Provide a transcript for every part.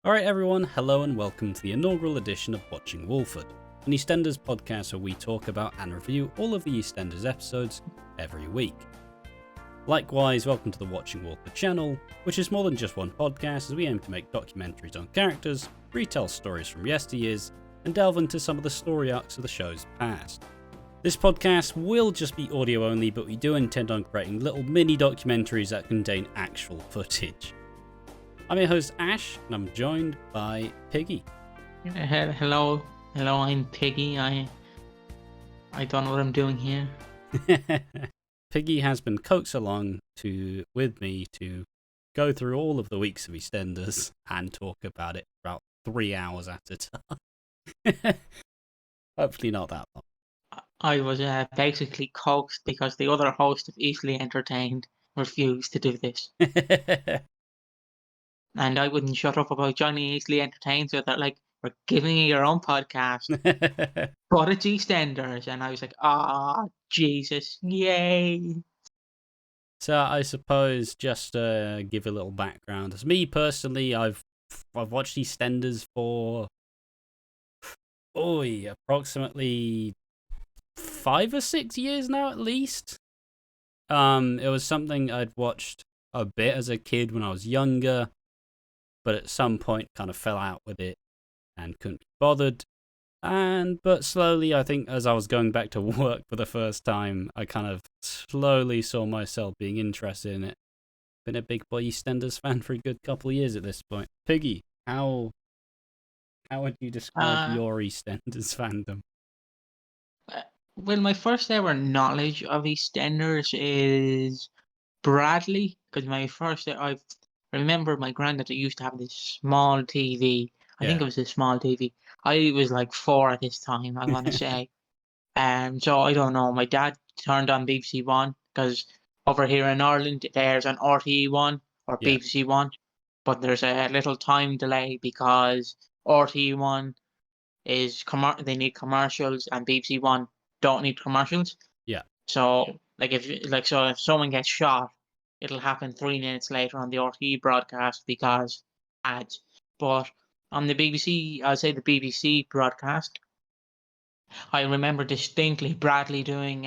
Alright everyone, hello and welcome to the inaugural edition of Watching Walford, an Eastenders podcast where we talk about and review all of the Eastenders episodes every week. Likewise, welcome to the Watching Walford channel, which is more than just one podcast as we aim to make documentaries on characters, retell stories from yesteryears, and delve into some of the story arcs of the show's past. This podcast will just be audio only, but we do intend on creating little mini documentaries that contain actual footage. I'm your host Ash, and I'm joined by Piggy. Hello, I'm Piggy. I don't know what I'm doing here. Piggy has been coaxed along with me to go through all of the weeks of EastEnders and talk about it for about 3 hours at a time. Hopefully not that long. I was basically coaxed because the other host of Easily Entertained refused to do this. And I wouldn't shut up about Johnny Easily Entertained, so they're like, we're giving you your own podcast, but it's EastEnders. And I was like, Jesus, yay. So I suppose just to give a little background, as me personally, I've watched EastEnders for approximately 5 or 6 years now at least. It was something I'd watched a bit as a kid when I was younger, but at some point kind of fell out with it and couldn't be bothered. But slowly, I think as I was going back to work for the first time, I kind of slowly saw myself being interested in it. Been a big boy EastEnders fan for a good couple of years at this point. Piggy, how would you describe your EastEnders fandom? Well, my first ever knowledge of EastEnders is Bradley, because I remember my granddad used to have this small TV. I think it was a small TV. I was like 4 at this time, I want to say. So I don't know. My dad turned on BBC One because over here in Ireland there's an RTE One or BBC One, but there's a little time delay because RTE One is they need commercials and BBC One don't need commercials. Yeah. So if someone gets shot, it'll happen 3 minutes later on the RTE broadcast because ads. But on the BBC, I'll say the BBC broadcast, I remember distinctly Bradley doing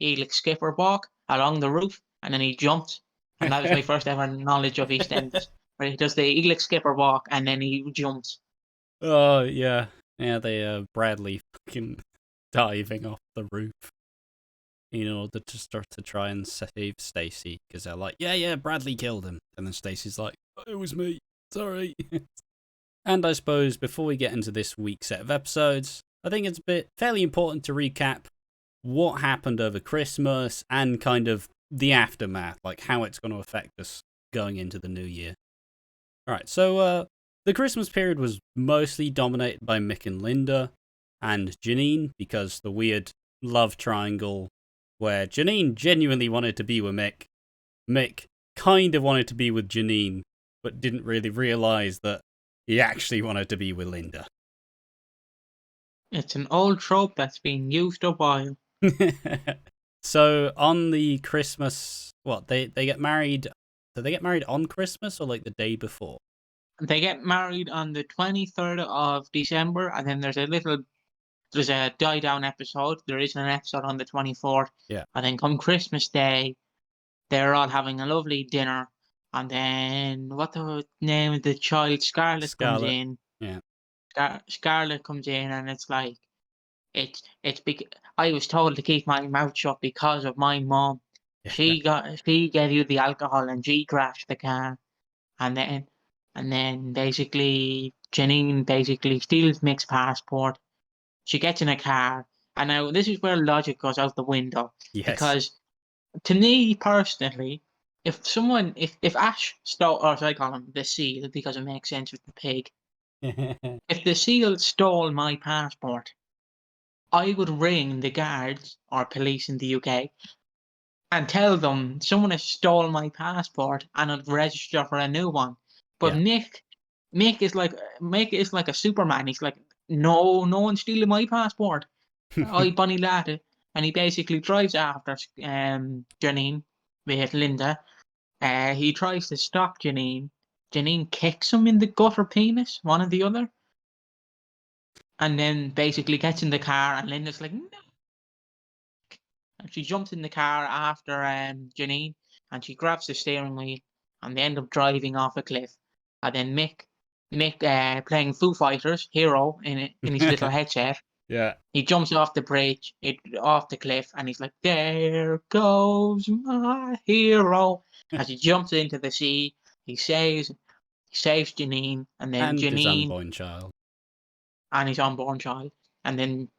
Elix Skipper walk along the roof, and then he jumped, and that was my first ever knowledge of EastEnders, where he does the Elix Skipper walk and then he jumps. Oh yeah, they Bradley fucking diving off the roof in order to start to try and save Stacey, because they're like, yeah, Bradley killed him, and then Stacey's like, it was me, sorry. And I suppose before we get into this week's set of episodes, I think it's fairly important to recap what happened over Christmas and kind of the aftermath, like how it's going to affect us going into the new year. Alright, so the Christmas period was mostly dominated by Mick and Linda and Janine, because the weird love triangle where Janine genuinely wanted to be with Mick, Mick kind of wanted to be with Janine, but didn't really realise that he actually wanted to be with Linda. It's an old trope that's been used a while. So on the Christmas, they get married? Do they get married on Christmas or like the day before? They get married on the 23rd of December, and then there's a die down episode. There is an episode on the 24th. Yeah. And then come Christmas Day, they're all having a lovely dinner. And then what the name of the child? Scarlett comes in. Yeah. Scarlett comes in, and it's like I was told to keep my mouth shut because of my mom. She gave you the alcohol and she crashed the car, and then basically Janine steals Mick's passport. She gets in a car, and now this is where logic goes out the window. Yes. Because to me personally, if Ash stole, or I call him the seal because it makes sense with the pig. If the seal stole my passport, I would ring the guards or police in the UK and tell them someone has stole my passport and I'd register for a new one. But Mick is like a Superman. He's like, no one's stealing my passport. I bunny lad, and he basically drives after Janine with Linda. He tries to stop Janine Janine kicks him in the gut or penis, one or the other, and then basically gets in the car, and Linda's like, no. And she jumps in the car after Janine, and she grabs the steering wheel, and they end up driving off a cliff. And then Mick playing Foo Fighters, Hero, in his little headset. Yeah. He jumps off the bridge, off the cliff, and he's like, "There goes my hero!" As he jumps into the sea, he saves Janine, and then And his Janine unborn child. and his unborn child, and then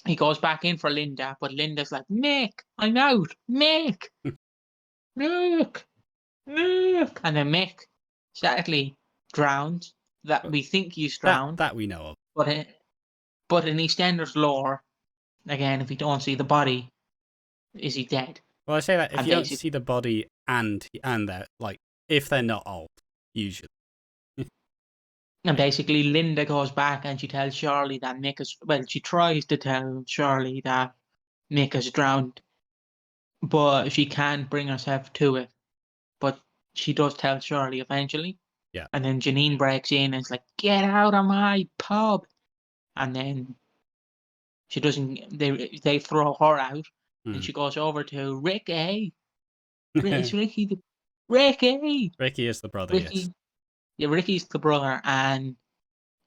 he goes back in for Linda, but Linda's like, "Mick, I'm out, Mick, Mick, Mick," and then Mick sadly drowns. That we think he's drowned, That we know of. but in EastEnders lore, again, if you don't see the body, is he dead? Well, I say that if And you don't see the body and that, like, if they're not old, usually. And basically, Linda goes back and she tells Shirley that Mick is. Well, she tries to tell Shirley that Mick is drowned, but she can't bring herself to it. But she does tell Shirley eventually. Yeah. And then Janine breaks in and is like, "Get out of my pub!" And then she doesn't. They throw her out, and she goes over to Ricky. It's Ricky. Ricky. Ricky is the brother. Ricky. Yes. Yeah, Ricky's the brother, and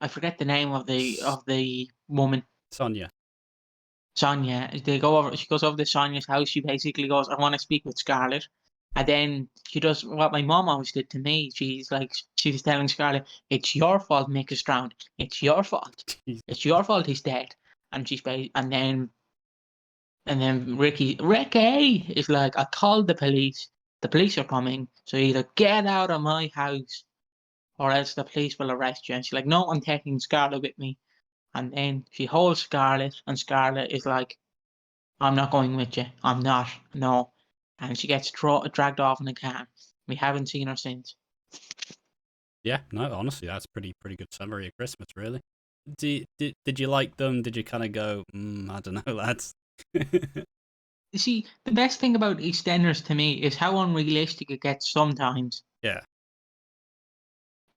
I forget the name of the woman. Sonia. Sonia. They go over. She goes over to Sonia's house. She basically goes, "I want to speak with Scarlett," and then she does what my mom always did to me. She's telling Scarlett, "It's your fault Mick is drowned. It's your fault. It's your fault he's dead." And and then Ricky is like, "I called the police. The police are coming. So either get out of my house, or else the police will arrest you." And she's like, "No, I'm taking Scarlett with me." And then she holds Scarlett, and Scarlett is like, "I'm not going with you. I'm not. No." And she gets dragged off in a car. We haven't seen her since. Yeah, no, honestly, that's pretty good summary of Christmas, really. Did you like them? Did you kind of go, I don't know, lads? You see, the best thing about EastEnders to me is how unrealistic it gets sometimes. Yeah.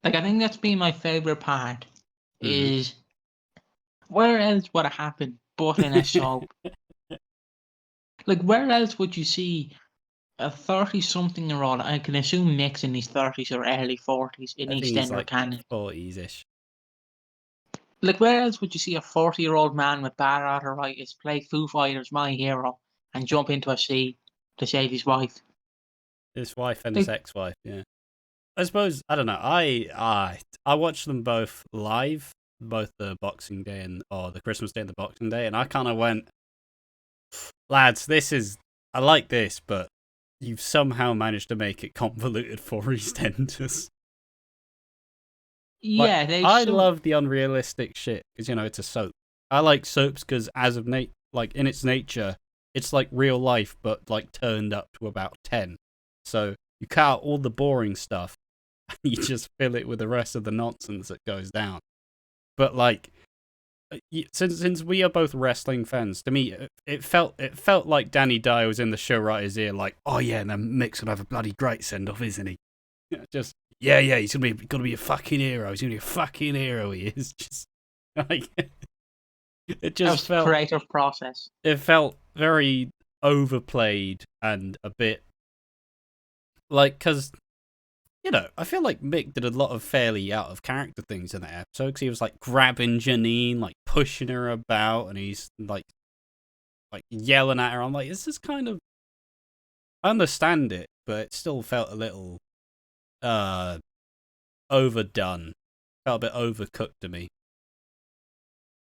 Like, I think that's been my favourite part, is where else would it happen but in a soap? Like, where else would you see a 30-something-year-old? I can assume Mick's in his 30s or early 40s in I think he's EastEnders like canon. 40s-ish. Like, where else would you see a 40-year-old man with bad arthritis play Foo Fighters' My Hero and jump into a sea to save his wife? His wife and his ex-wife, yeah. I suppose, I don't know, I watched them both live, both the Boxing Day or the Christmas Day and the Boxing Day, and I kind of went, lads, I like this, but you've somehow managed to make it convoluted for EastEnders. Yeah, like, I love the unrealistic shit because it's a soap. I like soaps because in its nature, it's like real life, but like turned up to about 10. So you cut out all the boring stuff, and you just fill it with the rest of the nonsense that goes down. But like, since we are both wrestling fans, to me it felt like Danny Dyer was in the show writer's ear, like, "Oh yeah, and then Mick's gonna have a bloody great send off, isn't he?" Just. Yeah, he's gonna be a fucking hero. He's gonna be a fucking hero. He is just like it just felt creative process. It felt very overplayed and a bit like because I feel like Mick did a lot of fairly out of character things in that episode because he was like grabbing Janine, like pushing her about, and he's like yelling at her. I'm like, this is kind of I understand it, but it still felt a little overdone. Felt a bit overcooked to me.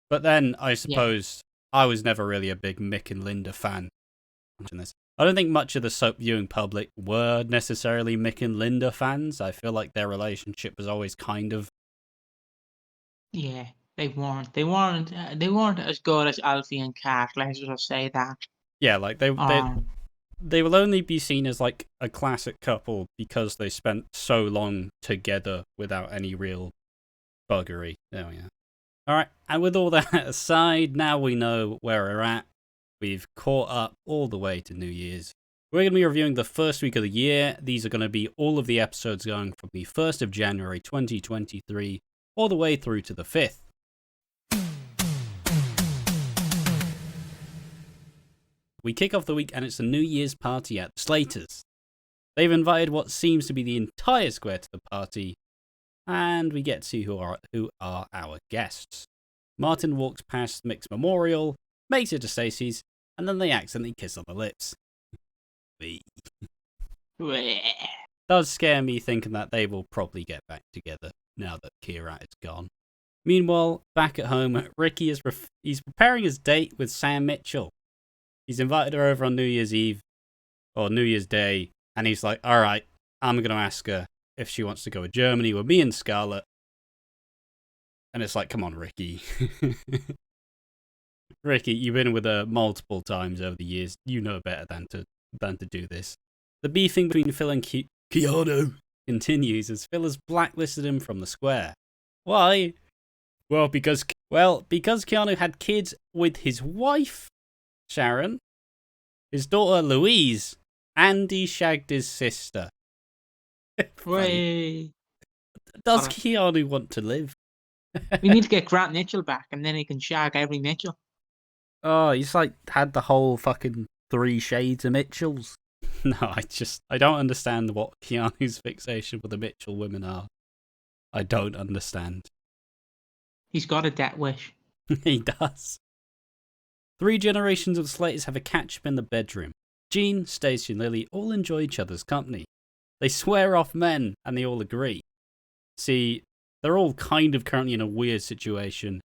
But then I suppose I was never really a big Mick and Linda fan. I don't think much of the soap viewing public were necessarily Mick and Linda fans. I feel like their relationship was always kind of. Yeah, they weren't. They weren't as good as Alfie and Kat. Let's just say that. Yeah, like they will only be seen as like a classic couple because they spent so long together without any real buggery. There we are. Alright, and with all that aside, now we know where we're at. We've caught up all the way to New Year's. We're going to be reviewing the first week of the year. These are going to be all of the episodes going from the 1st of January 2023 all the way through to the 5th. We kick off the week and it's a New Year's party at the Slaters. They've invited what seems to be the entire square to the party, and we get to see who are our guests. Martin walks past Mick's memorial, makes it to Stacey's, and then they accidentally kiss on the lips. Does scare me thinking that they will probably get back together now that Kira is gone. Meanwhile, back at home, Ricky is he's preparing his date with Sam Mitchell. He's invited her over on New Year's Eve, or New Year's Day, and he's like, alright, I'm going to ask her if she wants to go to Germany with me and Scarlett. And it's like, come on, Ricky. Ricky, you've been with her multiple times over the years. You know better than to do this. The beefing between Phil and Keanu continues as Phil has blacklisted him from the square. Why? Well, because Keanu had kids with his wife, Sharon, his daughter, Louise, and he shagged his sister. Way. Does Keanu want to live? We need to get Grant Mitchell back, and then he can shag every Mitchell. Oh, he's like had the whole fucking 3 shades of Mitchells. No, I don't understand what Keanu's fixation with the Mitchell women are. I don't understand. He's got a death wish. He does. 3 generations of the Slaters have a catch-up in the bedroom. Jean, Stacey, and Lily all enjoy each other's company. They swear off men, and they all agree. See, they're all kind of currently in a weird situation.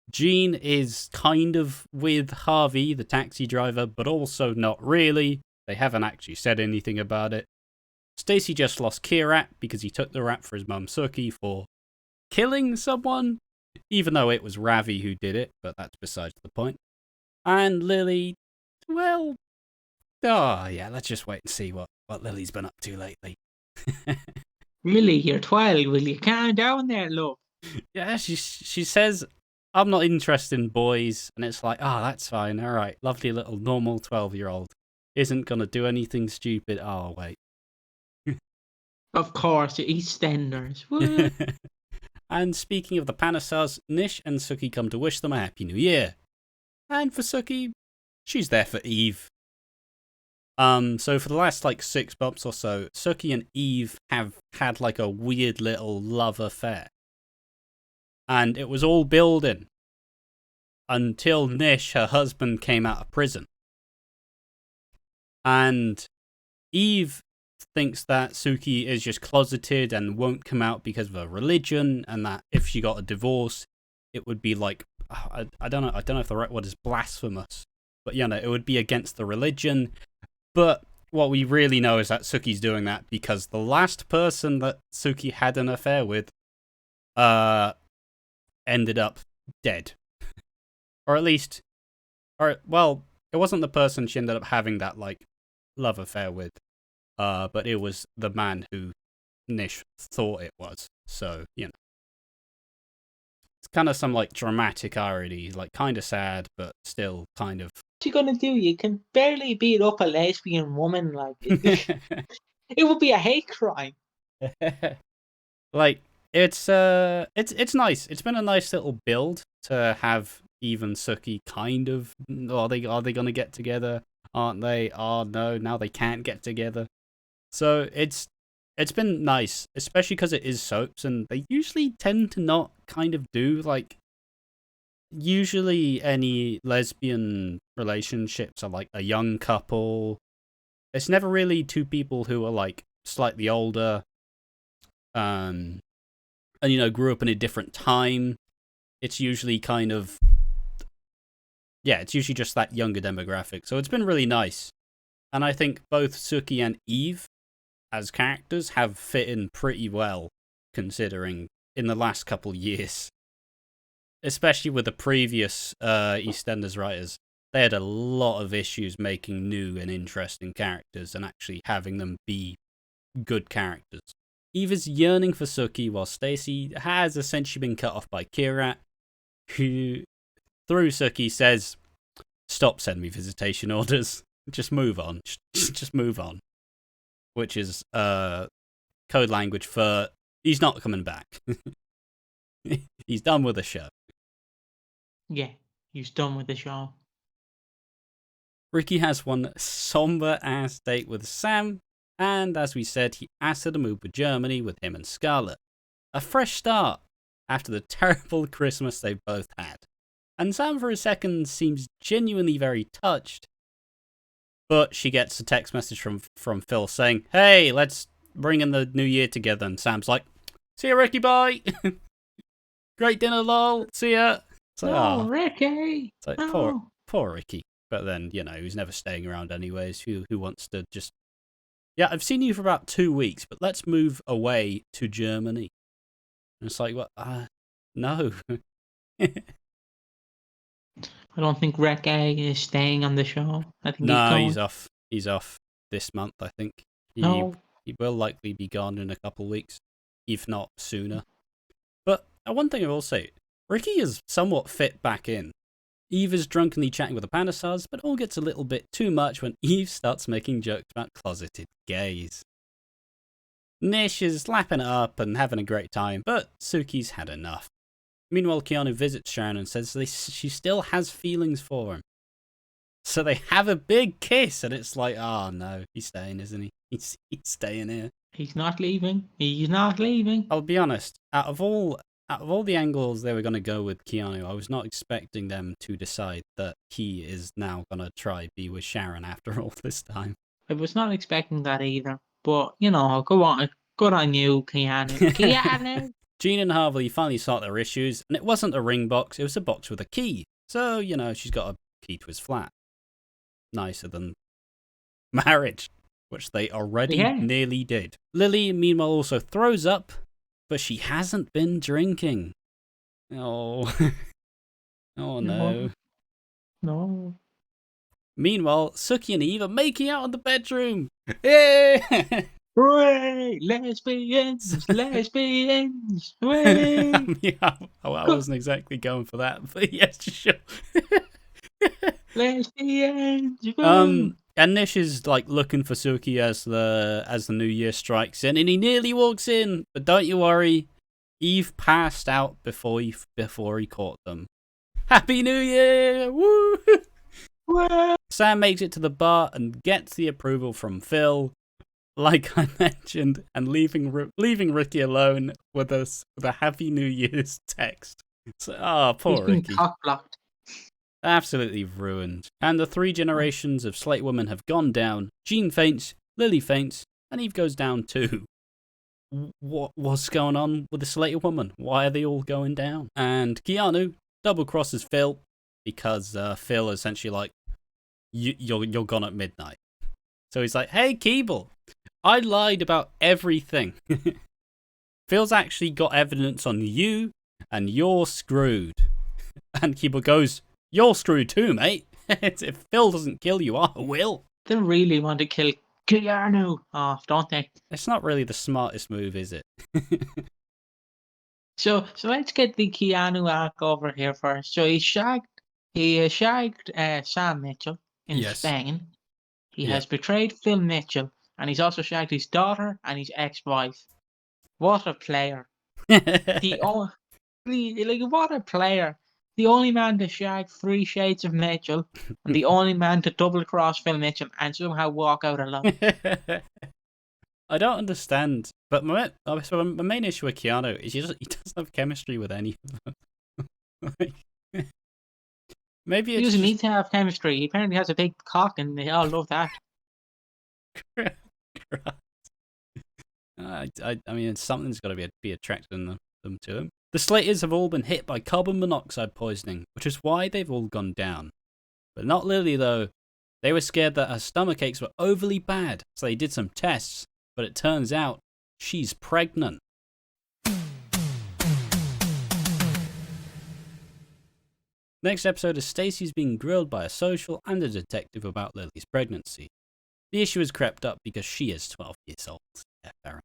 Jean is kind of with Harvey, the taxi driver, but also not really. They haven't actually said anything about it. Stacey just lost Kirat because he took the rap for his mum Suki for killing someone, even though it was Ravi who did it, but that's besides the point. And Lily, well, let's just wait and see what Lily's been up to lately. Lily, you're 12. Will you calm down there, love? Yeah, she says, I'm not interested in boys, and it's like, that's fine, alright, lovely little normal 12-year-old. Isn't gonna do anything stupid. Oh, wait. Of course, the Eastenders. And speaking of the Panasars, Nish and Suki come to wish them a Happy New Year. And for Suki, she's there for Eve. So for the last 6 months or so, Suki and Eve have had a weird little love affair. And it was all building until Nish, her husband, came out of prison. And Eve thinks that Suki is just closeted and won't come out because of her religion, and that if she got a divorce, it would be I don't know if the right word is blasphemous, but it would be against the religion. But what we really know is that Suki's doing that because the last person that Suki had an affair with ended up dead. Or at least, it wasn't the person she ended up having that love affair with, but it was the man who Nish thought it was. So, it's kind of some dramatic irony, kind of sad, but still kind of. What you gonna do? You can barely beat up a lesbian woman. It would be a hate crime. It's nice. It's been a nice little build to have Eve and Suki kind of. Are they gonna get together? Aren't they? Oh no, now they can't get together. So it's been nice, especially because it is soaps, and they usually tend to not kind of do usually any lesbian relationships are a young couple. It's never really 2 people who are slightly older, and grew up in a different time. It's usually kind of, it's usually just that younger demographic. So it's been really nice. And I think both Suki and Eve as characters have fit in pretty well, considering in the last couple years. Especially with the previous EastEnders writers. They had a lot of issues making new and interesting characters and actually having them be good characters. Eve is yearning for Suki, while Stacey has essentially been cut off by Kirat, who, through Suki, says, "Stop sending me visitation orders. just move on. Just move on. Which is code language for he's not coming back. He's done with the show. Yeah, he's done with the show. Ricky has one somber-ass date with Sam, and as we said, he asked her to move to Germany with him and Scarlett. A fresh start after the terrible Christmas they both had. And Sam for a second seems genuinely very touched. But she gets a text message from Phil saying, hey, let's bring in the new year together. And Sam's like, see ya, Ricky, bye. Great dinner, lol. See ya. It's like, Ricky. It's like, poor Ricky. But then, he's never staying around anyways. Who wants to just... Yeah, I've seen you for about 2 weeks, but let's move away to Germany. And it's like, well, no. I don't think Ricky is staying on the show. I think he's off. He's off this month, I think. He will likely be gone in a couple of weeks, if not sooner. But one thing I will say, Ricky is somewhat fit back in. Eve is drunkenly chatting with the Panasars, but all gets a little bit too much when Eve starts making jokes about closeted gays. Nish is lapping it up and having a great time, but Suki's had enough. Meanwhile, Keanu visits Sharon and says she still has feelings for him. So they have a big kiss, and it's like, oh no, he's staying, isn't he? He's staying here. He's not leaving. He's not leaving. I'll be honest, out of all the angles they were going to go with Keanu, I was not expecting them to decide that he is now going to try be with Sharon after all this time. I was not expecting that either. But, go on. Good on you, Keanu. Keanu! Jean and Harvey finally sort their issues, and it wasn't a ring box, it was a box with a key. So, she's got a key to his flat. Nicer than marriage, which they already nearly did. Lily, meanwhile, also throws up, but she hasn't been drinking. Oh. Oh no. No. Meanwhile, Suki and Eve are making out in the bedroom. Yeah! Hooray! Lesbians! Lesbians! Hooray! Yeah, I wasn't exactly going for that, but yes, sure. Lesbians! And Nish is looking for Suki as the new year strikes in, and he nearly walks in, but don't you worry, Eve passed out before he caught them. Happy New Year! Woo! Sam makes it to the bar and gets the approval from Phil, like I mentioned, and leaving Ricky alone with us with a Happy New Year's text. So, poor Ricky. He's been cock-blocked. Absolutely ruined. And the 3 generations of Slate women have gone down. Jean faints, Lily faints, and Eve goes down too. What's going on with the Slater woman? Why are they all going down? And Keanu double crosses Phil because Phil is essentially like, you're gone at midnight. So he's like, hey, Keeble, I lied about everything. Phil's actually got evidence on you, and you're screwed. And Keeble goes, you're screwed too, mate. If Phil doesn't kill you, I will. They really want to kill Keanu off, don't they? It's not really the smartest move, is it? So let's get the Keanu arc over here first. So he shagged Sam Mitchell in Spain. He has betrayed Phil Mitchell, and he's also shagged his daughter and his ex-wife. What a player! What a player! The only man to shag 3 shades of Mitchell, and the only man to double cross Phil Mitchell and somehow walk out alone. I don't understand, but my main issue with Keanu is he doesn't have chemistry with any of them. Maybe he doesn't need to have chemistry. He apparently has a big cock, and they all love that. I mean, something's got to be attracting them to him. The Slaters have all been hit by carbon monoxide poisoning, which is why they've all gone down. But not Lily, though. They were scared that her stomach aches were overly bad, so they did some tests, but it turns out she's pregnant. Next episode is Stacy's being grilled by a social and a detective about Lily's pregnancy. The issue has crept up because she is 12 years old. Yeah, fair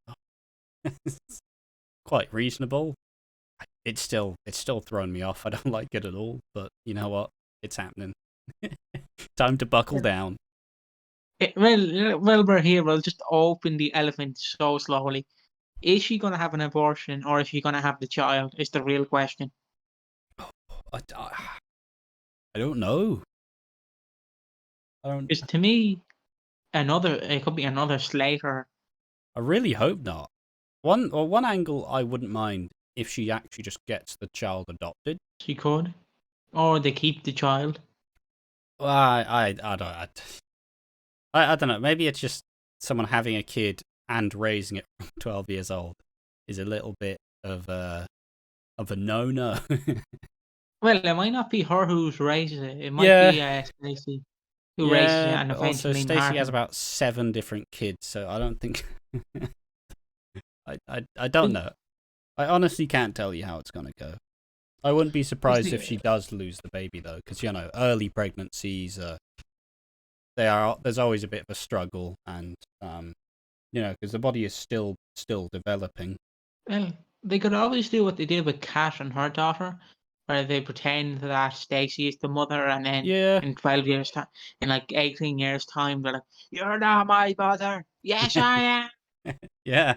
enough. Quite reasonable. It's still throwing me off. I don't like it at all, but you know what? It's happening. Time to buckle down. Well, we're here. We'll just open the elephant so slowly. Is she going to have an abortion or is she going to have the child? Is the real question. I don't know. I don't. Because to me, it could be another Slater. I really hope not. One angle I wouldn't mind if she actually just gets the child adopted. She could, or they keep the child. Well, I don't know. Maybe it's just someone having a kid and raising it from 12 years old is a little bit of a no-no. Well, it might not be her who's raising it. It might Yeah, be Stacey who raises it yeah, and but also eventually Stacey has Martin. about 7 different kids, so I don't think I don't know. I honestly can't tell you how it's gonna go. I wouldn't be surprised if she does lose the baby though, because early pregnancies there's always a bit of a struggle, and because the body is still developing. Well, they could always do what they did with Kat and her daughter, where they pretend that Stacey is the mother, and then Yeah, in 12 years' time, in like 18 years' time, they're like, "You're not my mother." Yes, I am. yeah,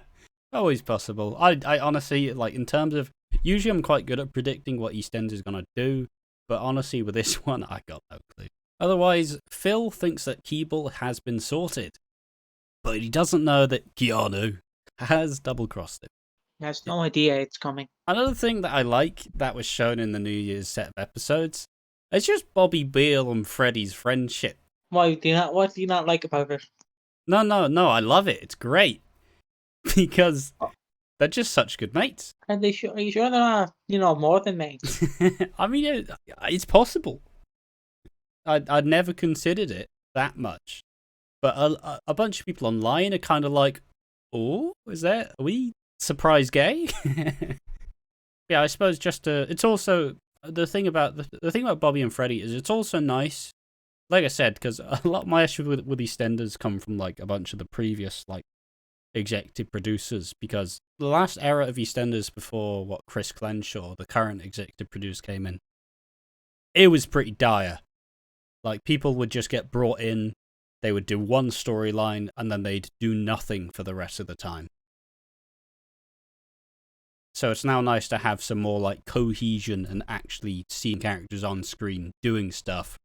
always possible. I honestly, like, in terms of, usually I'm quite good at predicting what EastEnders is gonna do, but honestly with this one, I got no clue. Otherwise, Phil thinks that Keeble has been sorted, but he doesn't know that Keanu has double-crossed him. He has no idea it's coming. Another thing that I like that was shown in the New Year's set of episodes, it's just Bobby Beale and Freddie's friendship. What do you not like about it? No, I love it. It's great because Oh, they're just such good mates. are you sure they're not, more than mates? I mean, it's possible. I'd never considered it that much, but a bunch of people online are kind of like, "Oh, are we surprise gay?" Yeah, I suppose it's also the thing about Bobby and Freddie is it's also nice. Like I said, because a lot of my issues with EastEnders come from like a bunch of the previous like executive producers, because the last era of EastEnders before what Chris Clenshaw, the current executive producer, came in, it was pretty dire. Like, people would just get brought in, they would do one storyline, and then they'd do nothing for the rest of the time. So it's now nice to have some more like cohesion and actually seeing characters on screen doing stuff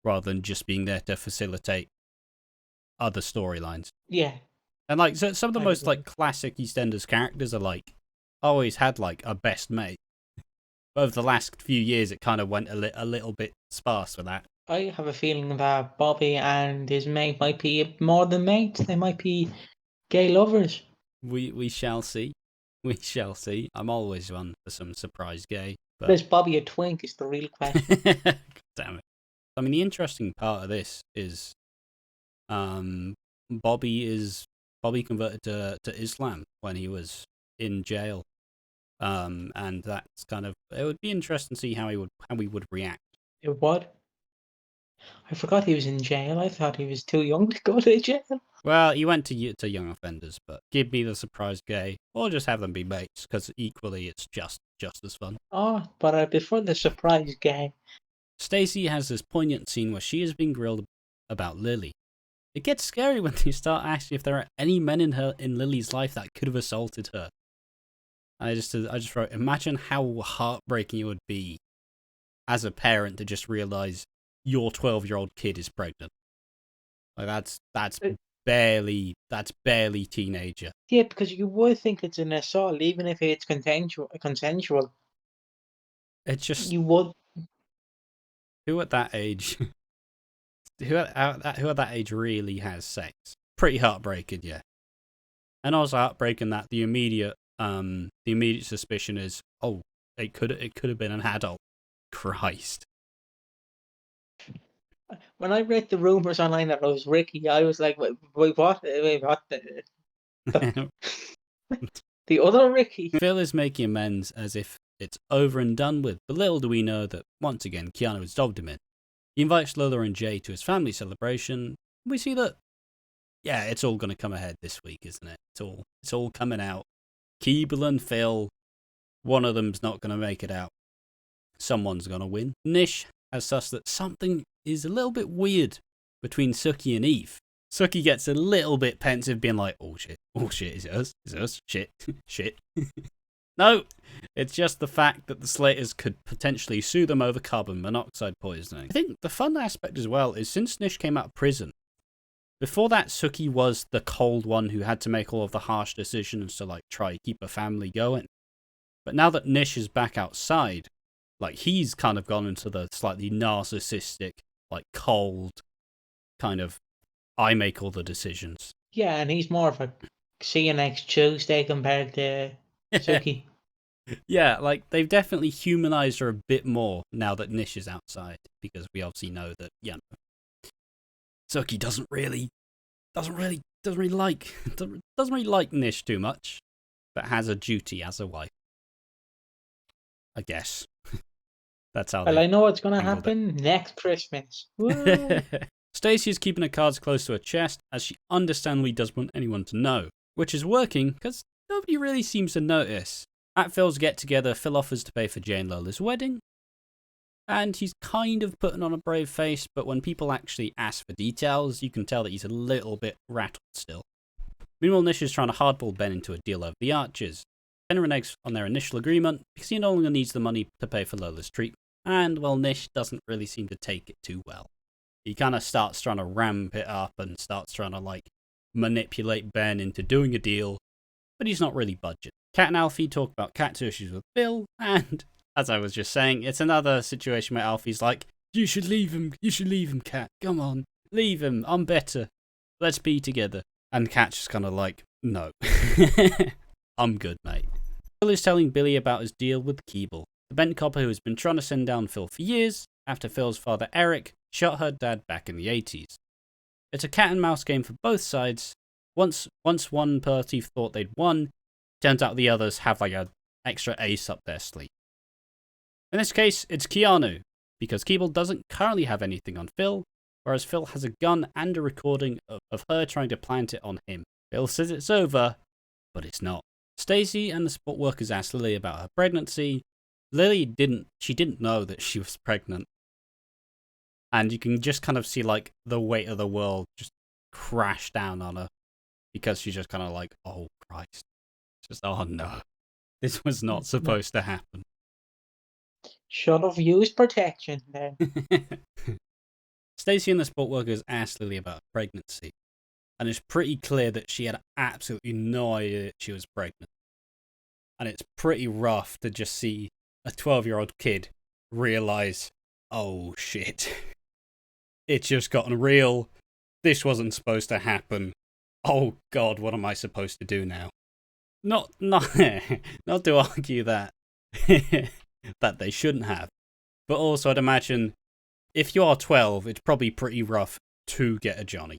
rather than just being there to facilitate other storylines. Yeah, And like, so some of the I most agree. like classic EastEnders characters are like always had like a best mate. But over the last few years, it kind of went a little bit sparse for that. I have a feeling that Bobby and his mate might be more than mates. They might be gay lovers. We shall see. We shall see. I'm always one for some surprise gay, But but is Bobby a twink? Is the real question. God damn it. I mean, the interesting part of this is, Bobby converted to Islam when he was in jail, and that's kind of, it would be interesting to see how he would react. What? I forgot he was in jail. I thought he was too young to go to jail. Well, he went to young offenders, but give me the surprise gay, or just have them be mates, because equally it's just as fun. Oh, but I prefer the surprise gay. Stacey has this poignant scene where she is being grilled about Lily. It gets scary when you start asking if there are any men in Lily's life that could have assaulted her. I just wrote, imagine how heartbreaking it would be as a parent to just realize your 12-year-old kid is pregnant. Like, that's Uh, barely teenager. Yeah, because you would think it's an assault, even if it's consensual. It's just, You would. who at that age who at that age really has sex? Pretty heartbreaking, yeah. And also heartbreaking that the immediate suspicion is, oh, it could have been an adult. Christ. When I read the rumors online that it was Ricky, I was like, wait, what? Wait, what? The, the other Ricky? Phil is making amends as if it's over and done with, but little do we know that once again Keanu has dobbed him in. He invites Lola and Jay to his family celebration. We see that, yeah, it's all going to come ahead this week, isn't it? It's all coming out. Keeble and Phil, one of them's not going to make it out. Someone's going to win. Nish has sussed that something is a little bit weird between Suki and Eve. Sookie gets a little bit pensive, being like, oh shit, is it us, shit, shit. No, it's just the fact that the Slaters could potentially sue them over carbon monoxide poisoning. I think the fun aspect as well is since Nish came out of prison, before that, Sookie was the cold one who had to make all of the harsh decisions to like try to keep a family going. But now that Nish is back outside, like he's kind of gone into the slightly narcissistic, like cold kind of I make all the decisions. Yeah, and he's more of a see you next Tuesday compared to Sookie. Yeah, like they've definitely humanized her a bit more now that Nish is outside, because we obviously know that Sookie doesn't really like Nish too much, but has a duty as a wife. I guess. That's how. Well, I know what's gonna happen next Christmas. Stacey is keeping her cards close to her chest, as she understandably doesn't want anyone to know, which is working because nobody really seems to notice. At Phil's get-together, Phil offers to pay for Jay and Lola's wedding, and he's kind of putting on a brave face, but when people actually ask for details, you can tell that he's a little bit rattled still. Meanwhile, Nish is trying to hardball Ben into a deal over the arches. Ben reneges on their initial agreement because he no longer needs the money to pay for Lola's treatment, and, well, Nish doesn't really seem to take it too well. He kind of starts trying to ramp it up and starts trying to, like, manipulate Ben into doing a deal, but he's not really budging. Kat and Alfie talk about Kat's issues with Bill, and, as I was just saying, it's another situation where Alfie's like, you should leave him, Kat, come on, leave him, I'm better, let's be together. And Kat's just kind of like, no, I'm good, mate. Phil is telling Billy about his deal with Keeble, the bent copper who has been trying to send down Phil for years, after Phil's father Eric shot her dad back in the 80s. It's a cat and mouse game for both sides. Once one party thought they'd won, turns out the others have like an extra ace up their sleeve. In this case, it's Keanu, because Keeble doesn't currently have anything on Phil, whereas Phil has a gun and a recording of her trying to plant it on him. Phil says it's over, but it's not. Stacey and the support workers ask Lily about her pregnancy. Lily didn't know that she was pregnant. And you can just kind of see like the weight of the world just crash down on her, because she's just kind of like, oh Christ. Just, oh no, this was not supposed to happen. Should have used protection then. Stacey and the support workers asked Lily about her pregnancy, and it's pretty clear that she had absolutely no idea that she was pregnant. And it's pretty rough to just see a 12-year-old kid realize, oh shit, it's just gotten real. This wasn't supposed to happen. Oh God, what am I supposed to do now? Not to argue that that they shouldn't have, but also I'd imagine if you are 12, it's probably pretty rough to get a Johnny.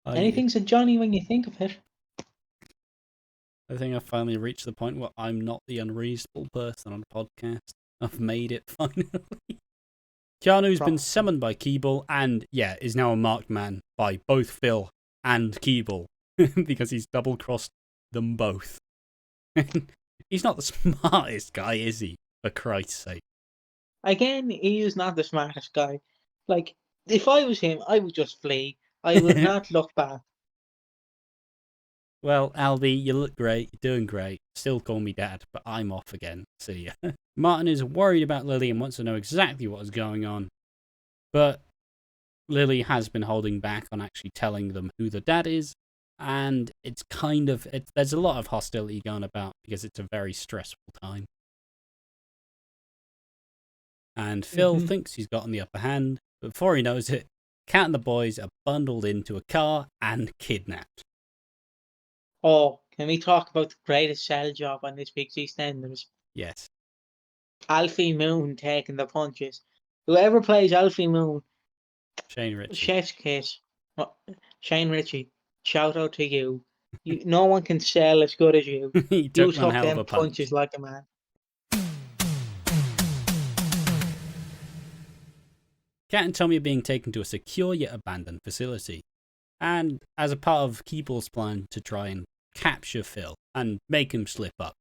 Anything's a Johnny when you think of it. I think I've finally reached the point where I'm not the unreasonable person on the podcast. I've made it finally. Keanu's been summoned by Keeble and, yeah, is now a marked man by both Phil and Keeble because he's double-crossed them both. He's not the smartest guy, is he? For Christ's sake. Again, he is not the smartest guy. Like, if I was him, I would just flee. I would not look back. Well, Albie, you look great. You're doing great. Still call me Dad, but I'm off again. See ya. Martin is worried about Lily and wants to know exactly what is going on. But Lily has been holding back on actually telling them who the dad is. And it's kind of, there's a lot of hostility going about because it's a very stressful time. And Phil thinks he's gotten the upper hand, but before he knows it, Kat and the boys are bundled into a car and kidnapped. Oh, can we talk about the greatest sell job on this week's Eastenders? Yes. Alfie Moon taking the punches. Whoever plays Alfie Moon, Shane Ritchie. chef's kiss. Shane Ritchie, shout out to you. No one can sell as good as you. He You took took one hell of them a punch. punches like a man. Kat and Tommy are being taken to a secure yet abandoned facility. And as a part of Keeble's plan to try and capture Phil and make him slip up,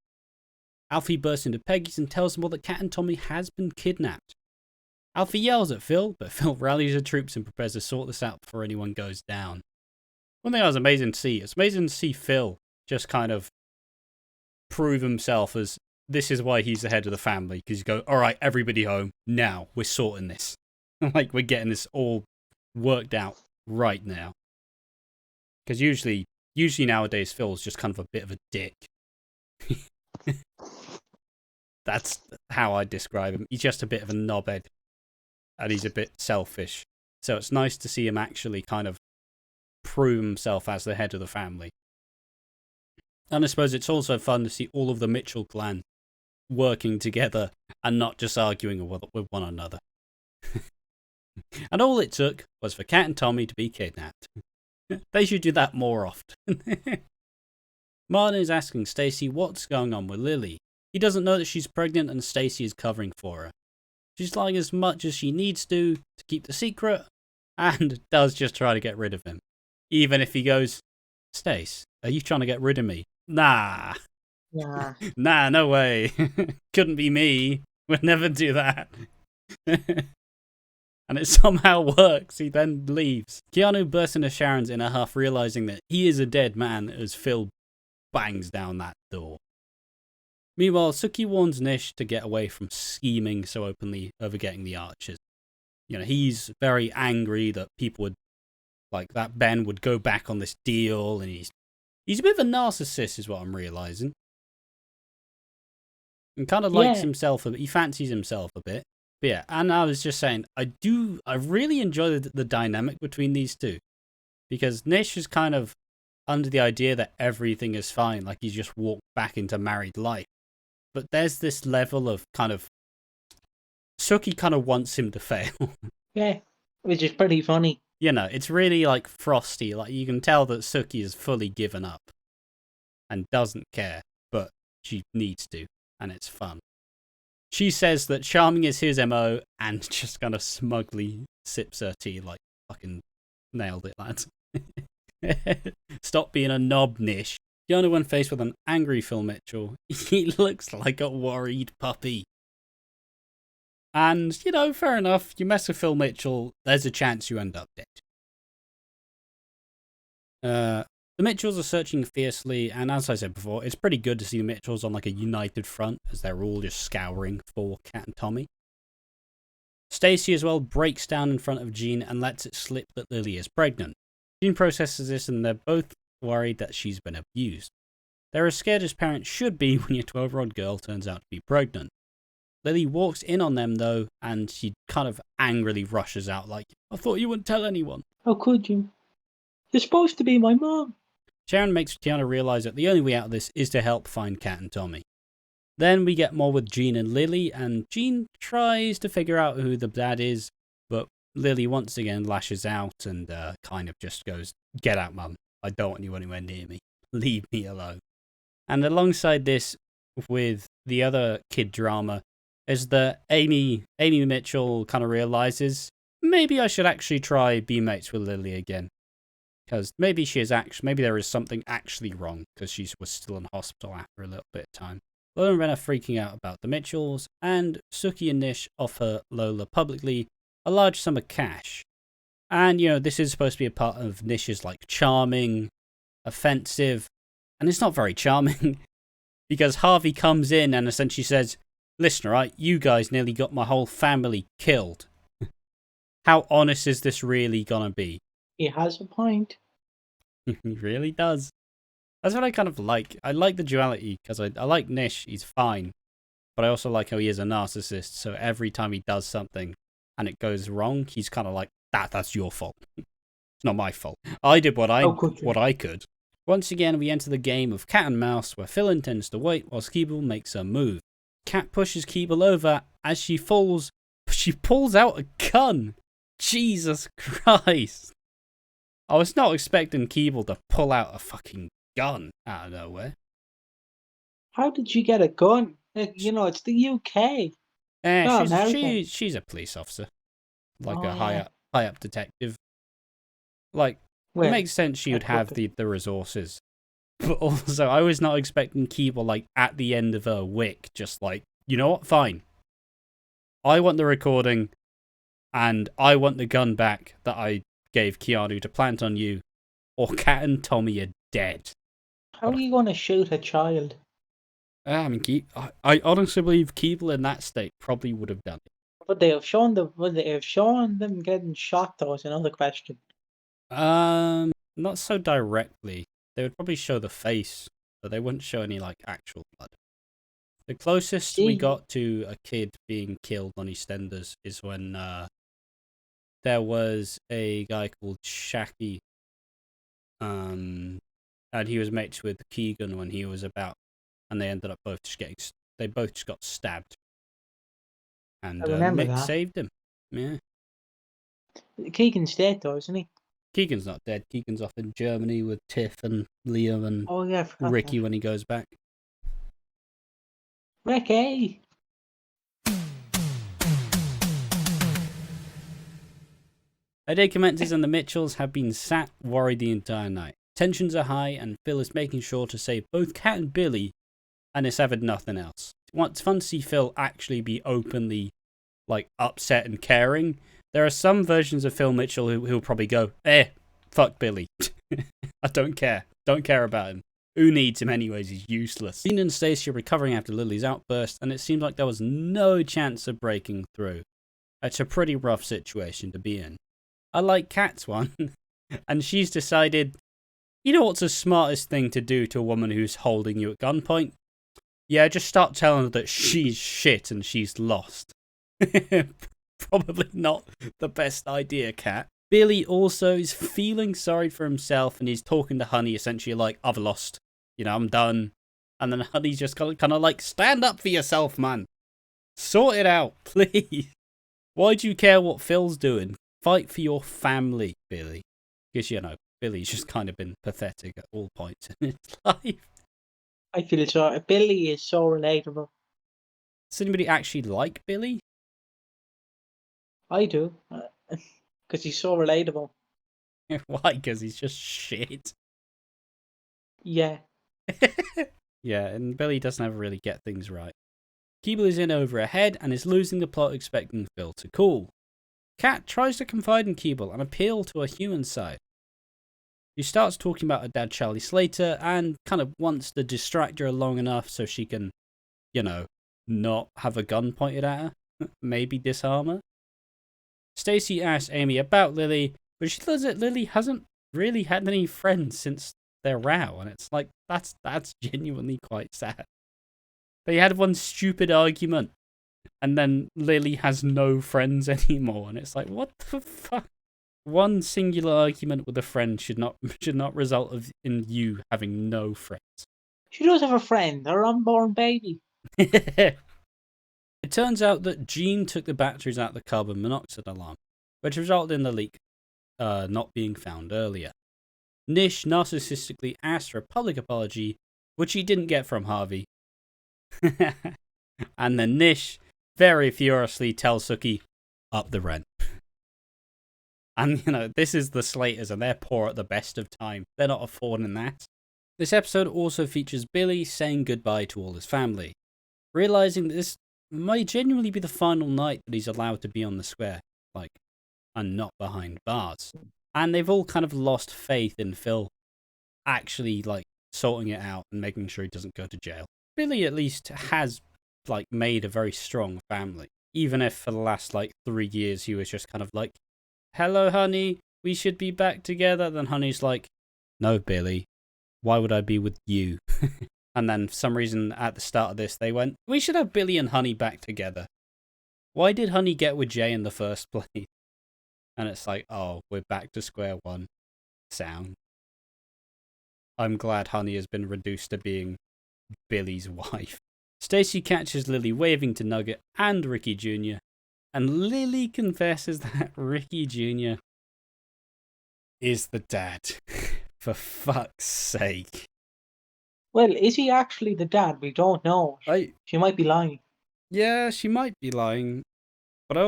Alfie bursts into Peggy's and tells them all that Kat and Tommy has been kidnapped. Alfie yells at Phil, but Phil rallies the troops and prepares to sort this out before anyone goes down. one thing that was amazing to see. It's amazing to see Phil just kind of prove himself as this is why he's the head of the family, because you go, all right, everybody home now. We're sorting this. Like we're getting this all worked out right now. Because usually nowadays Phil's just kind of a bit of a dick. That's how I describe him. He's just a bit of a knobhead, and he's a bit selfish. So it's nice to see him actually kind of prove himself as the head of the family. And I suppose it's also fun to see all of the Mitchell clan working together and not just arguing with one another. And all it took was for Kat and Tommy to be kidnapped. They should do that more often. Martin is asking Stacey what's going on with Lily. He doesn't know that she's pregnant and Stacey is covering for her. She's lying as much as she needs to keep the secret, and does just try to get rid of him. Even if he goes, Stace, are you trying to get rid of me? Nah. Yeah. Nah, no way. Couldn't be me. Would never do that. And it somehow works. He then leaves. Keanu bursts into Sharon's inner half, realizing that he is a dead man as Phil bangs down that door. Meanwhile, Sookie warns Nish to get away from scheming so openly over getting the archers. You know, he's very angry that people would, like, that Ben would go back on this deal, and he's a bit of a narcissist is what I'm realizing. And kind of likes himself, he fancies himself a bit. But yeah, and I was just saying, I really enjoy the dynamic between these two. Because Nish is kind of under the idea that everything is fine, like he's just walked back into married life. But there's this level of kind of, Sookie kind of wants him to fail. Yeah, which is pretty funny. You know, it's really like frosty, like you can tell that Sookie is fully given up. And doesn't care, but she needs to, and it's fun. She says that charming is his MO, and just kind of smugly sips her tea like fucking nailed it, lads. Stop being a knob, Nish. Keanu, when faced with an angry Phil Mitchell, he looks like a worried puppy. And, you know, fair enough, you mess with Phil Mitchell, there's a chance you end up dead. The Mitchells are searching fiercely, and as I said before, it's pretty good to see the Mitchells on like a united front as they're all just scouring for Kat and Tommy. Stacey as well breaks down in front of Jean and lets it slip that Lily is pregnant. Jean processes this and they're both worried that she's been abused. They're as scared as parents should be when your 12-year-old girl turns out to be pregnant. Lily walks in on them though, and she kind of angrily rushes out like, I thought you wouldn't tell anyone. How could you? You're supposed to be my mom. Sharon makes Keanu realise that the only way out of this is to help find Kat and Tommy. Then we get more with Jean and Lily, and Jean tries to figure out who the dad is, but Lily once again lashes out and kind of just goes, get out, mum. I don't want you anywhere near me. Leave me alone. And alongside this, with the other kid drama, is that Amy Mitchell kind of realises, maybe I should actually try be mates with Lily again. Because maybe there is something actually wrong, because she was still in hospital after a little bit of time. Lola and Ren are freaking out about the Mitchells, and Sookie and Nish offer Lola publicly a large sum of cash. And, you know, this is supposed to be a part of Nish's, like, charming, offensive, and it's not very charming, because Harvey comes in and essentially says, listen, right, you guys nearly got my whole family killed. How honest is this really gonna be? He has a point. He really does. That's what I kind of like. I like the duality, because I like Nish, he's fine. But I also like how he is a narcissist, so every time he does something and it goes wrong, he's kind of like, that's your fault. It's not my fault. I did what I could. Once again, we enter the game of cat and mouse, where Phil intends to wait whilst Keeble makes her move. Cat pushes Keeble over as she falls, but she pulls out a gun. Jesus Christ. I was not expecting Keeble to pull out a fucking gun out of nowhere. How did she get a gun? You know, it's the UK. She's a police officer. Like high up detective. Like, it makes sense she would have the resources. But also, I was not expecting Keeble, like, at the end of her wick, just like, you know what, fine. I want the recording, and I want the gun back that I gave Keanu to plant on you, or Kat and Tommy are dead. How are you going to shoot a child? I mean, I honestly believe Keeble in that state probably would have done it. Would they have shown them getting shot though is another question. Not so directly. They would probably show the face, but they wouldn't show any like actual blood. The closest we got to a kid being killed on EastEnders is when there was a guy called Shaki, and he was mates with Keegan when he was about, and they ended up both just got stabbed. And Mick saved him. Yeah. Keegan's dead though, isn't he? Keegan's not dead. Keegan's off in Germany with Tiff and Liam and Ricky when he goes back. Ricky! A day commences and the Mitchells have been sat worried the entire night. Tensions are high and Phil is making sure to save both Kat and Billy, and it's ever nothing else. It's fun to see Phil actually be openly upset and caring. There are some versions of Phil Mitchell who'll probably go, fuck Billy. I don't care. Don't care about him. Who needs him anyways? He's useless. Dean and Stacey are recovering after Lily's outburst, and it seems like there was no chance of breaking through. It's a pretty rough situation to be in. I like Kat's one, and she's decided, you know what's the smartest thing to do to a woman who's holding you at gunpoint? Yeah, just start telling her that she's shit and she's lost. Probably not the best idea, Kat. Billy also is feeling sorry for himself and he's talking to Honey essentially like, I've lost. You know, I'm done. And then Honey's just kind of like, stand up for yourself, man. Sort it out, please. Why do you care what Phil's doing? Fight for your family, Billy. Because, you know, Billy's just kind of been pathetic at all points in his life. I feel sorry. Billy is so relatable. Does anybody actually like Billy? I do. Because he's so relatable. Why? Because he's just shit. Yeah. Yeah, and Billy doesn't ever really get things right. Keeble is in over her head and is losing the plot, expecting Phil to cool. Kat tries to confide in Keeble and appeal to her human side. She starts talking about her dad, Charlie Slater, and kind of wants to distract her long enough so she can, you know, not have a gun pointed at her. Maybe disarm her. Stacey asks Amy about Lily, but she says that Lily hasn't really had any friends since their row, and it's like, that's genuinely quite sad. They had one stupid argument, and then Lily has no friends anymore, and it's like, what the fuck? One singular argument with a friend should not result in you having no friends. She does have a friend, her unborn baby. It turns out that Jean took the batteries out of the carbon monoxide alarm, which resulted in the leak not being found earlier. Nish narcissistically asked for a public apology, which he didn't get from Harvey. And then Nish very furiously tells Sookie, up the rent. And, you know, this is the Slaters, and they're poor at the best of time. They're not affording that. This episode also features Billy saying goodbye to all his family, realizing that this might genuinely be the final night that he's allowed to be on the square, and not behind bars. And they've all kind of lost faith in Phil actually, sorting it out and making sure he doesn't go to jail. Billy at least has, made a very strong family, even if for the last, 3 years he was just kind of like, hello, honey, we should be back together. Then honey's like, no, Billy, why would I be with you? And then for some reason at the start of this, they went, we should have Billy and Honey back together. Why did Honey get with Jay in the first place? And it's like, oh, we're back to square one. Sound. I'm glad Honey has been reduced to being Billy's wife. Stacey catches Lily waving to Nugget and Ricky Jr., and Lily confesses that Ricky Jr. is the dad. For fuck's sake. Well, is he actually the dad? We don't know. She might be lying. Yeah, she might be lying. But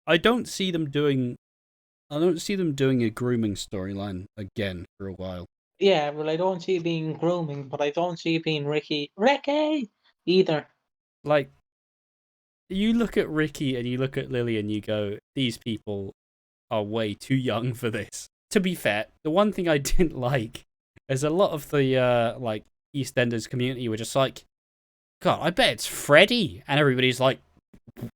I don't see them doing a grooming storyline again for a while. Yeah, well, I don't see it being grooming, but I don't see it being Ricky either. You look at Ricky and you look at Lily and you go, these people are way too young for this. to be fair, the one thing I didn't like is a lot of the like Eastenders community were just like, God, I bet it's Freddy, and everybody's like,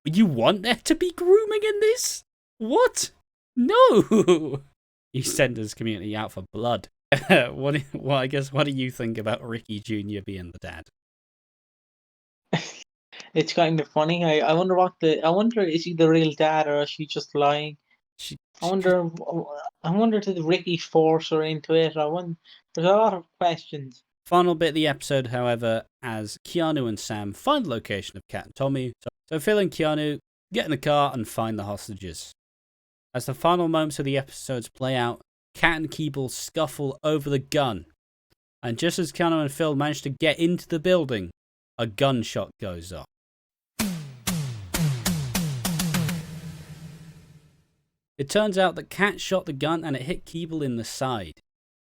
you want there to be grooming in this? What? No. Eastenders community out for blood. I guess what do you think about Ricky Jr. being the dad? It's kind of funny. I wonder I wonder, is he the real dad or is she just lying? I wonder did Ricky force her into it? There's a lot of questions. Final bit of the episode, however, as Keanu and Sam find the location of Kat and Tommy. So Phil and Keanu get in the car and find the hostages. As the final moments of the episodes play out, Kat and Keeble scuffle over the gun. And just as Keanu and Phil manage to get into the building, a gunshot goes off. It turns out that Kat shot the gun and it hit Keeble in the side.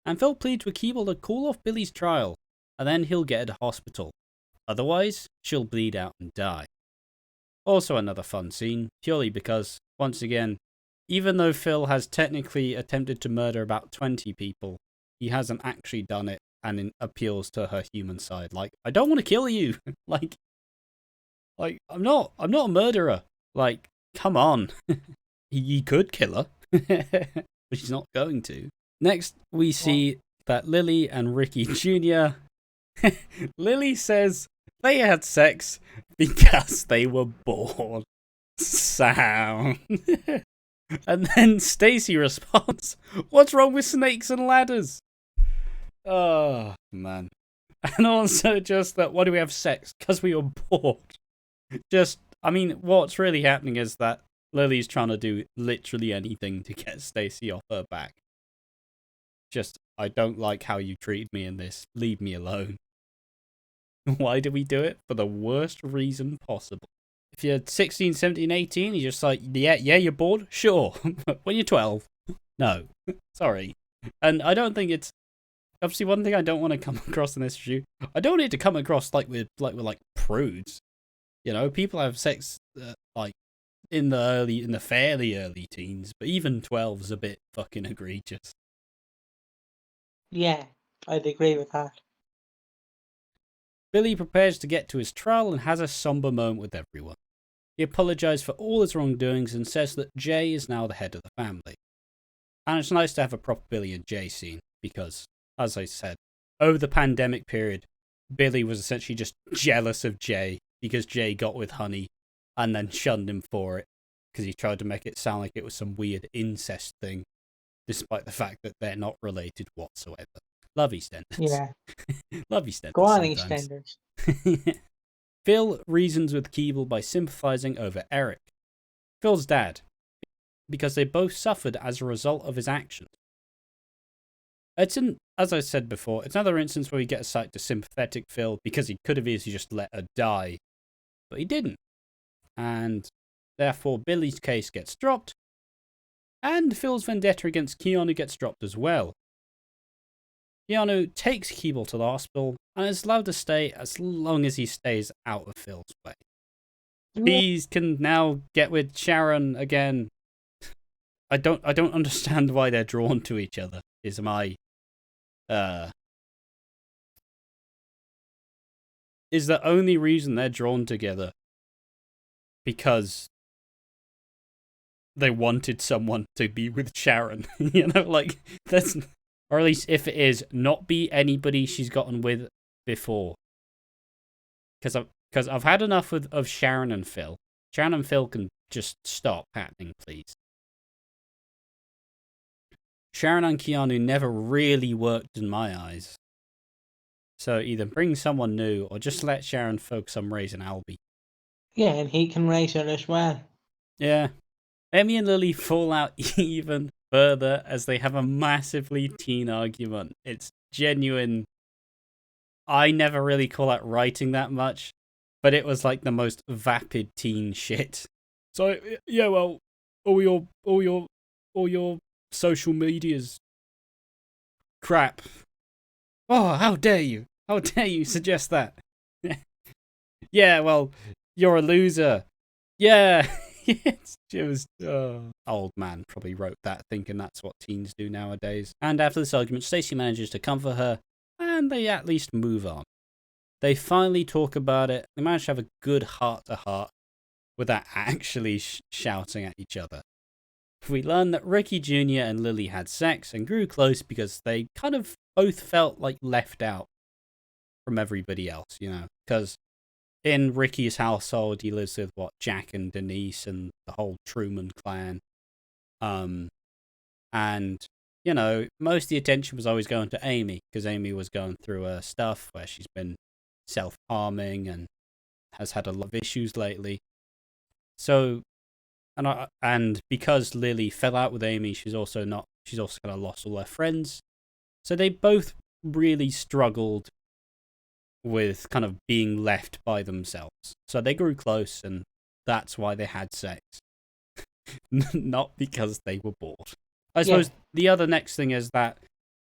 And Phil pleads with Keeble to call off Billy's trial, and then he'll get her to hospital. Otherwise, she'll bleed out and die. Also another fun scene, purely because, once again, even though Phil has technically attempted to murder about 20 people, he hasn't actually done it and appeals to her human side. Like, I don't want to kill you. like, I'm not a murderer. Like, come on. He could kill her, but he's not going to. Next, we see that Lily and Ricky Jr. Lily says they had sex because they were bored. Sound. And then Stacy responds, "What's wrong with snakes and ladders?" Oh, man. And also just that, why do we have sex? Because we were bored. What's really happening is that Lily's trying to do literally anything to get Stacy off her back. I don't like how you treated me in this. Leave me alone. Why do we do it? For the worst reason possible. If you're 16, 17, 18, you're just like, yeah, you're bored? Sure. When you're 12, no. Sorry. And I don't think it's... Obviously, one thing I don't want to come across in this issue, I don't want it to come across like we're prudes. You know, people have sex, in the fairly early teens, but even 12's a bit fucking egregious. Yeah, I'd agree with that. Billy prepares to get to his trial and has a somber moment with everyone. He apologizes for all his wrongdoings and says that Jay is now the head of the family. And it's nice to have a proper Billy and Jay scene, because, as I said, over the pandemic period, Billy was essentially just jealous of Jay because Jay got with Honey and then shunned him for it because he tried to make it sound like it was some weird incest thing, despite the fact that they're not related whatsoever. Love EastEnders. Yeah. Love EastEnders. Go on, sometimes. EastEnders. Phil reasons with Keeble by sympathizing over Eric, Phil's dad, because they both suffered as a result of his actions. As I said before, it's another instance where we get a side to sympathetic Phil because he could have easily just let her die, but he didn't. And therefore Billy's case gets dropped, and Phil's vendetta against Keanu gets dropped as well. Keanu takes Keeble to the hospital and is allowed to stay as long as he stays out of Phil's way. He can now get with Sharon again. I don't understand why they're drawn to each other. Is the only reason they're drawn together because they wanted someone to be with Sharon? You know, like, that's... Or at least if it is, not be anybody she's gotten with before. Because I've had enough of Sharon and Phil. Sharon and Phil can just stop happening, please. Sharon and Keanu never really worked in my eyes. So either bring someone new or just let Sharon focus on raising Albie. Yeah, and he can raise her as well. Yeah. Emmy and Lily fall out even further as they have a massively teen argument. It's genuine. I never really call out writing that much, but it was like the most vapid teen shit. So yeah, well, all your social media's crap. Oh, how dare you? How dare you suggest that? Yeah, well, you're a loser. Yeah, It was old man probably wrote that thinking that's what teens do nowadays. And after this argument, Stacy manages to comfort her, and they at least move on. They finally talk about it. They manage to have a good heart-to-heart without actually shouting at each other. We learn that Ricky Jr. and Lily had sex and grew close because they kind of both felt like left out from everybody else, you know, because in Ricky's household, he lives with Jack and Denise and the whole Truman clan. And you know, most of the attention was always going to Amy because Amy was going through stuff where she's been self-harming and has had a lot of issues lately. So, and because Lily fell out with Amy, she's also kind of lost all her friends. So they both really struggled with kind of being left by themselves. So they grew close, and that's why they had sex. Not because they were bored. I suppose the other next thing is that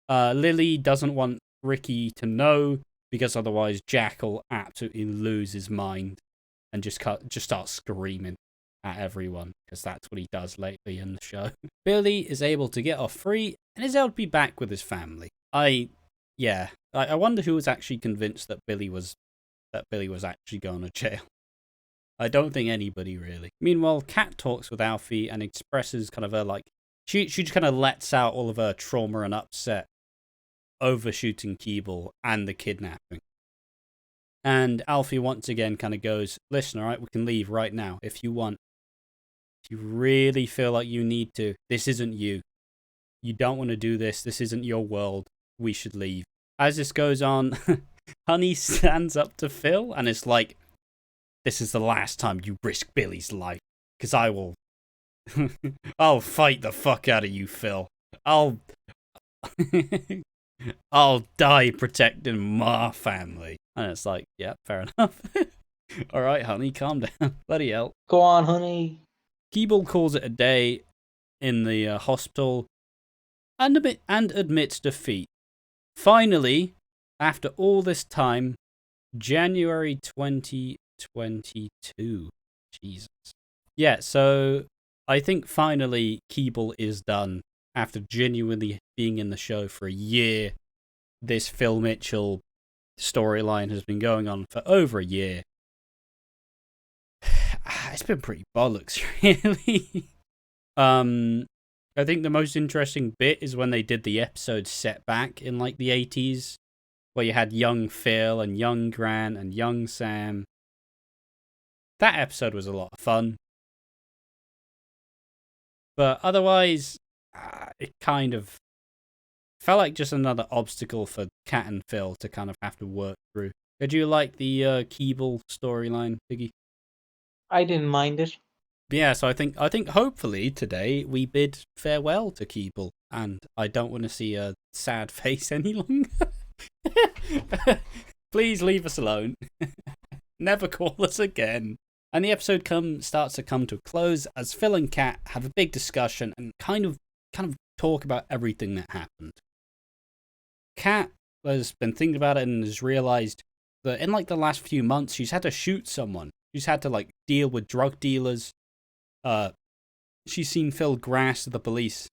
Lily doesn't want Ricky to know, because otherwise Jack will absolutely lose his mind and just start screaming at everyone, because that's what he does lately in the show. Billy is able to get off free and is able to be back with his family. I wonder who was actually convinced that Billy was actually going to jail. I don't think anybody really. Meanwhile, Kat talks with Alfie and expresses kind of her she just kind of lets out all of her trauma and upset over shooting Keeble and the kidnapping. And Alfie once again kind of goes, listen, all right, we can leave right now if you want. If you really feel like you need to, this isn't you. You don't want to do this. This isn't your world. We should leave. As this goes on, Honey stands up to Phil and is like, this is the last time you risk Billy's life, because I will... I'll fight the fuck out of you, Phil. I'll die protecting my family. And it's like, yeah, fair enough. All right, honey, calm down. Bloody hell. Go on, honey. Keeble calls it a day in the hospital and admits defeat. Finally, after all this time, January 2022. Jesus. Yeah, so I think finally Keeble is done after genuinely being in the show for a year. This Phil Mitchell storyline has been going on for over a year. It's been pretty bollocks, really. I think the most interesting bit is when they did the episode set back in like the 80s, where you had young Phil and young Grant and young Sam. That episode was a lot of fun. But otherwise, it kind of felt like just another obstacle for Kat and Phil to kind of have to work through. Did you like the Keeble storyline, Piggy? I didn't mind it. Yeah, so I think hopefully today we bid farewell to Keeble, and I don't want to see a sad face any longer. Please leave us alone. Never call us again. And the episode starts to come to a close as Phil and Kat have a big discussion and kind of talk about everything that happened. Kat has been thinking about it and has realized that in like the last few months she's had to shoot someone. She's had to like deal with drug dealers. She's seen Phil grass to the police.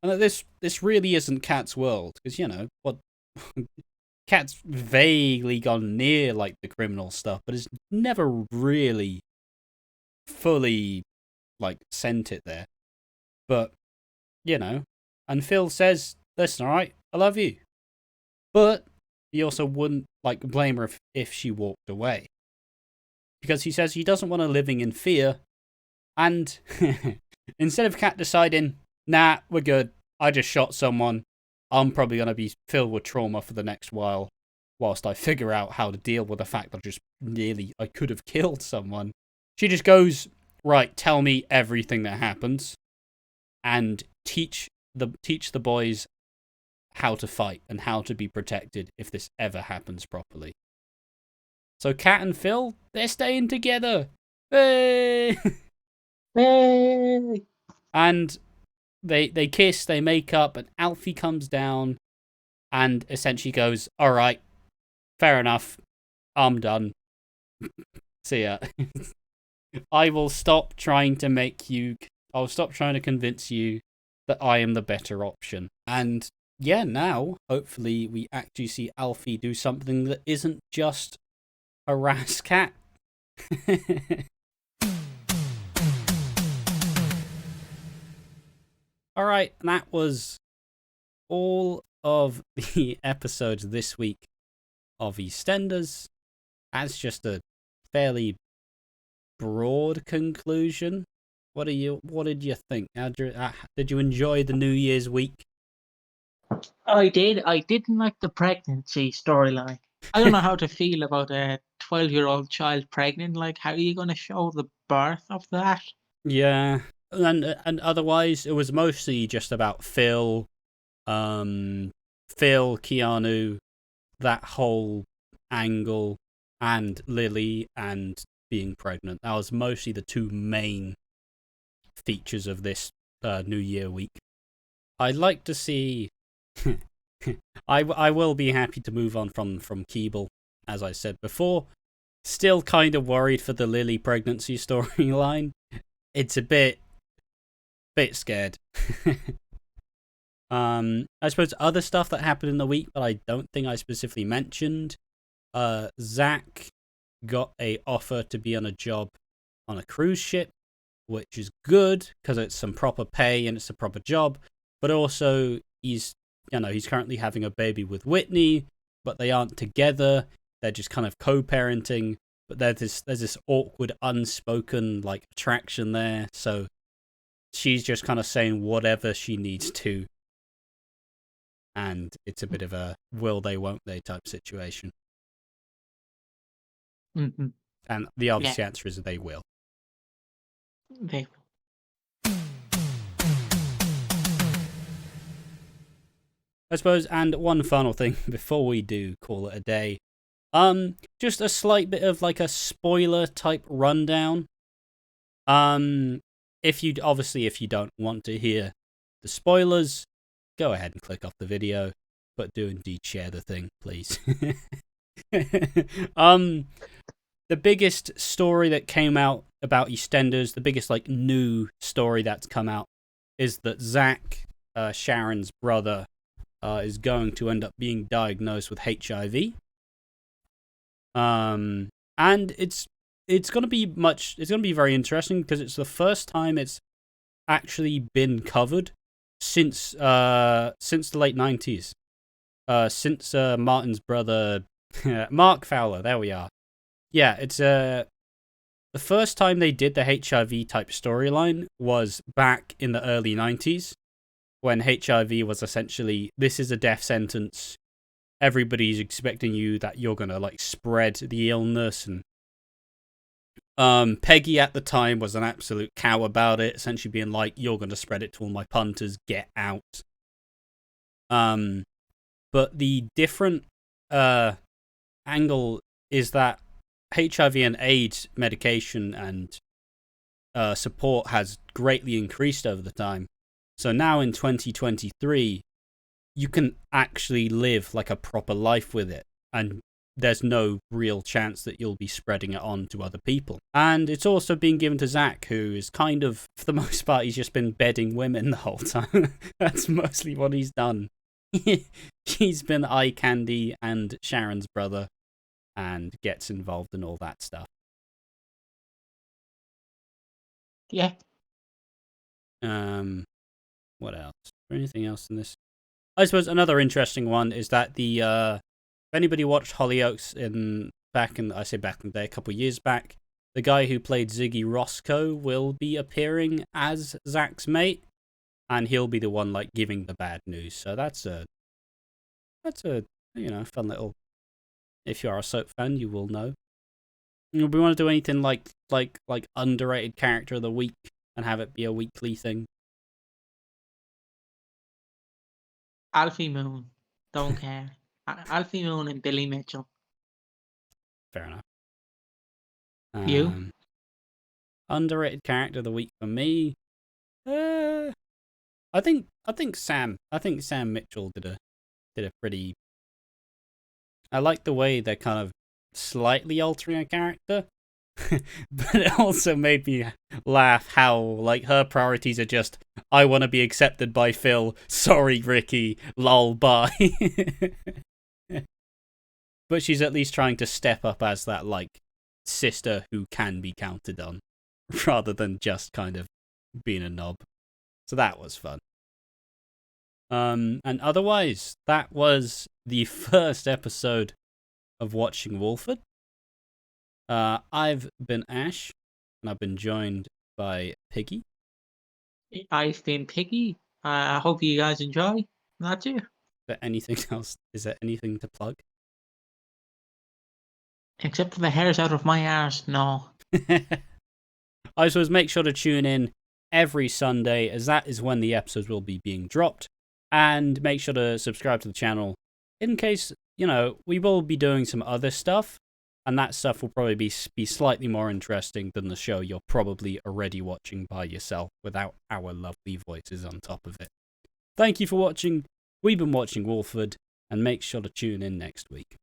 And that this really isn't Kat's world, because you know what, Kat's vaguely gone near like the criminal stuff, but has never really fully like sent it there. But you know, and Phil says, listen, all right, I love you. But he also wouldn't like blame her if she walked away, because he says he doesn't want her living in fear. And instead of Kat deciding, nah, we're good, I just shot someone, I'm probably going to be filled with trauma for the next while, whilst I figure out how to deal with the fact that I could have killed someone. She just goes, right, tell me everything that happens, and teach the boys how to fight and how to be protected if this ever happens properly. So Kat and Phil, they're staying together. Hey! Hey! And they kiss, they make up, and Alfie comes down and essentially goes, all right, fair enough, I'm done. See ya. I will stop trying to make you. I'll stop trying to convince you that I am the better option. And yeah, now hopefully we actually see Alfie do something that isn't just harass Cat. All right, and that was all of the episodes this week of Eastenders. That's just a fairly broad conclusion. What did you think? Did you enjoy the New Year's week? I did. I didn't like the pregnancy storyline. I don't know how to feel about a 12-year-old child pregnant. Like, how are you going to show the birth of that? Yeah, and otherwise it was mostly just about Phil, Keanu, that whole angle, and Lily, and being pregnant. That was mostly the two main features of this New Year week. I'd like to see. I will be happy to move on from Keeble, as I said before. Still kind of worried for the Lily pregnancy storyline. It's a bit scared. I suppose other stuff that happened in the week, but I don't think I specifically mentioned. Zach got a offer to be on a job on a cruise ship, which is good because it's some proper pay and it's a proper job. But also he's currently having a baby with Whitney, but they aren't together. They're just kind of co-parenting. But there's this awkward, unspoken attraction there. So she's just kind of saying whatever she needs to, and it's a bit of a will they, won't they type situation. Mm-hmm. And the obvious answer is they will. They will. I suppose, and one final thing before we do call it a day. Just a slight bit of a spoiler type rundown. If you don't want to hear the spoilers, go ahead and click off the video, but do indeed share the thing, please. The biggest story that came out about EastEnders, the biggest new story that's come out, is that Zach, Sharon's brother, is going to end up being diagnosed with HIV. And it's going to be very interesting because it's the first time it's actually been covered since the late 90s. Since Martin's brother Mark Fowler, there we are. Yeah, it's the first time they did the HIV type storyline was back in the early 90s, when HIV was essentially, this is a death sentence. Everybody's expecting you that you're gonna spread the illness, and Peggy at the time was an absolute cow about it, essentially being you're gonna spread it to all my punters, get out. But the different angle is that HIV and AIDS medication and support has greatly increased over the time. So now in 2023, you can actually live a proper life with it, and there's no real chance that you'll be spreading it on to other people. And it's also been given to Zach, who is kind of, for the most part, he's just been bedding women the whole time. That's mostly what he's done. He's been eye candy and Sharon's brother, and gets involved in all that stuff. Yeah. What else? Is there anything else in this? I suppose another interesting one is that if anybody watched Hollyoaks back in the day, a couple of years back, the guy who played Ziggy Roscoe will be appearing as Zach's mate, and he'll be the one giving the bad news. So that's a fun little. If you are a soap fan, you will know. We want to do anything like underrated character of the week and have it be a weekly thing. Alfie Moon. Don't care. Alfie Moon and Billy Mitchell. Fair enough. You? Underrated character of the week for me. I think Sam. I think Sam Mitchell did a pretty. I like the way they're kind of slightly altering a character, But it also made me laugh how, like, her priorities are just, I want to be accepted by Phil. Sorry, Ricky. Lol, bye. But she's at least trying to step up as that, like, sister who can be counted on, rather than just kind of being a knob. So that was fun. And otherwise, that was the first episode of Watching Walford. I've been Ash, and I've been joined by Piggy. I've been Piggy. I hope you guys enjoy. That's it. Is there anything else? Is there anything to plug? Except for the hairs out of my arse, no. I suppose make sure to tune in every Sunday, as that is when the episodes will be being dropped. And make sure to subscribe to the channel in case, we will be doing some other stuff. And that stuff will probably be slightly more interesting than the show you're probably already watching by yourself without our lovely voices on top of it. Thank you for watching. We've been watching Walford, and make sure to tune in next week.